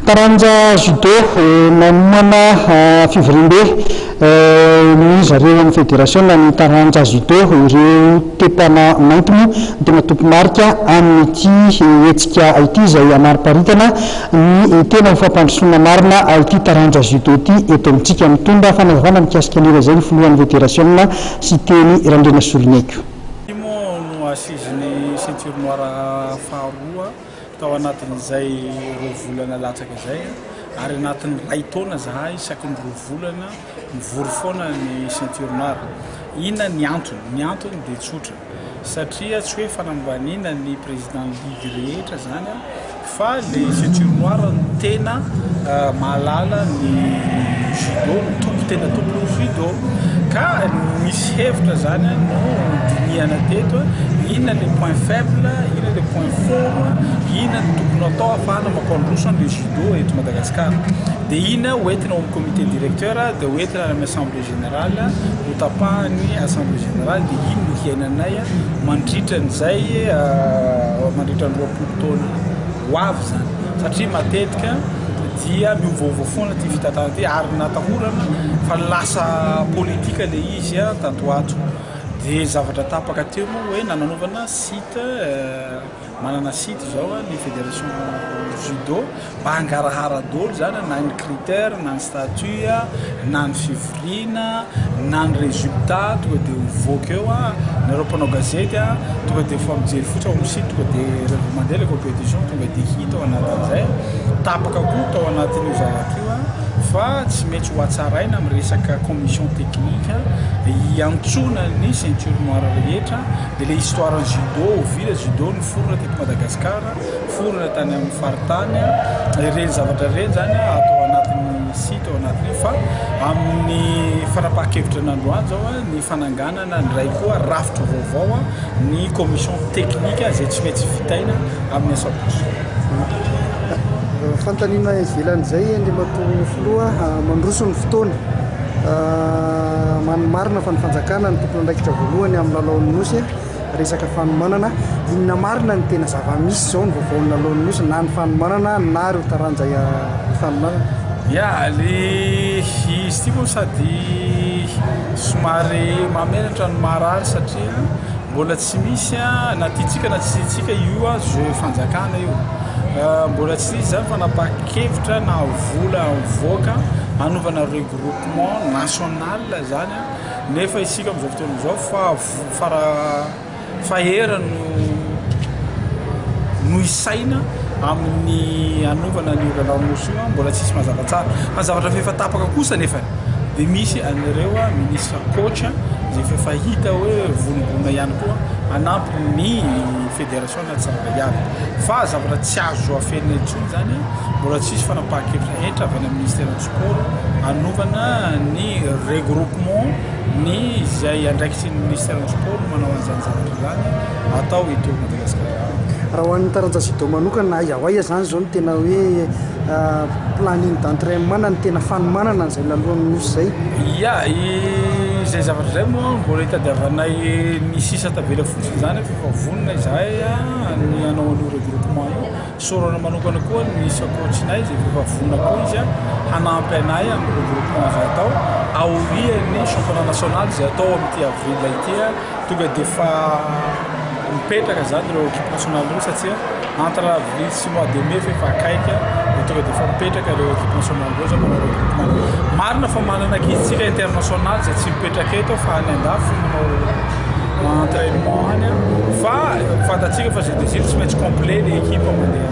taranja judo manomana fivoriambe ny zareo amin'ny fédération ny taranja judo ireo tepana maintimo tena tompomarika amin'ity hetsika ity izay amariparitana ny tena mifampandrosoana marina ity taranja judo ity eto amintsika mitondra fanazavana mikasika an'ireo zay ny filohan'ny fédération sy teny Randrena Solineko. Assiziny ceinture noire faharoa tao anatin'izay roa volana latsaka izay ary anatin'ny ray taona zahay isaky ny roa volana mivory foana ny ceinture noire. Inona ny antony? Ny antony dia tsotra satria tsy hoe fanambanina ny président ligue rehetra zany fa le ceinture noire no tena mahalala ny judo, tena tompo judo ka misy hevitra zany no dinihana teto inona les points faibles, inona les points forts, inona ny tokony atao afahana mampandroso le judo eto Madagasikara. Dia inona hoentina ao amin'ny comité directeur dia hoentina amin'ny assemblée générale ho tapahany assemblée générale dia ino no hiainanay mandritra an'izay mandritra ny 20 taona ho avy zany satria matetika dia miovaova foana ty fitatana ty ary natahorana fa lasa politika le izy tatoato. Dia zavatra tapaka teo moa hoe nananovana site manana site zao ny fédération judo mba hangarahara daholo zany na ny critère na ny statut na ny fivoriana na ny résultat tonga dia mivoaka eo nareo mpanao gazety tonga dia efa mijery fotsy ao amin'ny site tonga dia rehefa mandeha la compétition tonga dia hita ao anatin'izay tapaka koa tao anatin'io zavatra io fa tsy mety ho hatsaraina amin'ny resaka commission technique hiantsona ny ceinture noire rehetra dia le histoire ny judo vila judo ny forona teto Madagasikara forona tany amin'ny faritany ireny zavatra ireny zany atao anatin'ny site ao anatin'io fa amin'ny fanapahan-kevitra n'androany zao ny fananganana ny ray koa rafitra vaovao ny commission technique izay tsy maintsy vitaina amin'ny asabotsy. Fantanina ivelan'izay Andriamatoa Filoha mandroso ny fotoana marina fa ny fanjakana ny tompony andraikitra voalohany amin'ny lalaon'ny nosy resaka fanomanana inona marina ny tena zava-misy zao ny vaovaon'ny lalaon'ny nosy na ny fanomanana na reo taranja fanomanana. Le izy ty moa sady somary mamenatra ny marary satria mbola tsy misy na tiatsika na tsy tiatsika io jeu fanjakana io mbola tsy misy zany fanapahan-kevitra na vola mivoaka hanovana regroupement national zany nefa isika amin'izao fotoana izao fahera no isaina amin'ny hanovana ny lalanosy io mbola tsisy mazava tsara fa zavatra fefa tapaka kosa nefa dia misy an'ireo ministre coach zay fefa hita hoe vonombona ihany koa anampy ny fédération natsaragaiary fa zavatra tsy azo afenina intsony zany mbola tsisy fanapahan-kevitra entra avy any amin'ny ministère du sport hanovana ny regroupement ny izay andraikitry ny ministère du sport manao an'izany zavatra zany atao eto Madagasikara. Raha ho an'ny taranja judo manokana aiza ho aiza zany zao no tena hoe planning d'entraînement ny tena fanomanana n'izay lalohan'ny nosy zay. Izay zavatra zay moa mbola hitadiavanay ny sisa tabela fotsiny zany fefa vonona izahay ny anao an'io regroupement io sorana manokana koa ny sakoatsinay zay fefa vonona koa izy hanampy anay amin'ny regroupement zay atao aorian'ny championnat national zay atao amin'ity avril ity tonga dia fa mipetraka zany ireo équipe nationale reo satria entre avril sy mois de mai fefa akaiky tonga dia fa mipetraka ireo équipe nationale reo zany manao regroupement marina fa manana ankizy international zay tsy mipetraka eto fa any andafy manao entraînement any fa fantatsika fa zay desir tsy maintsy complet le équipe mandeha.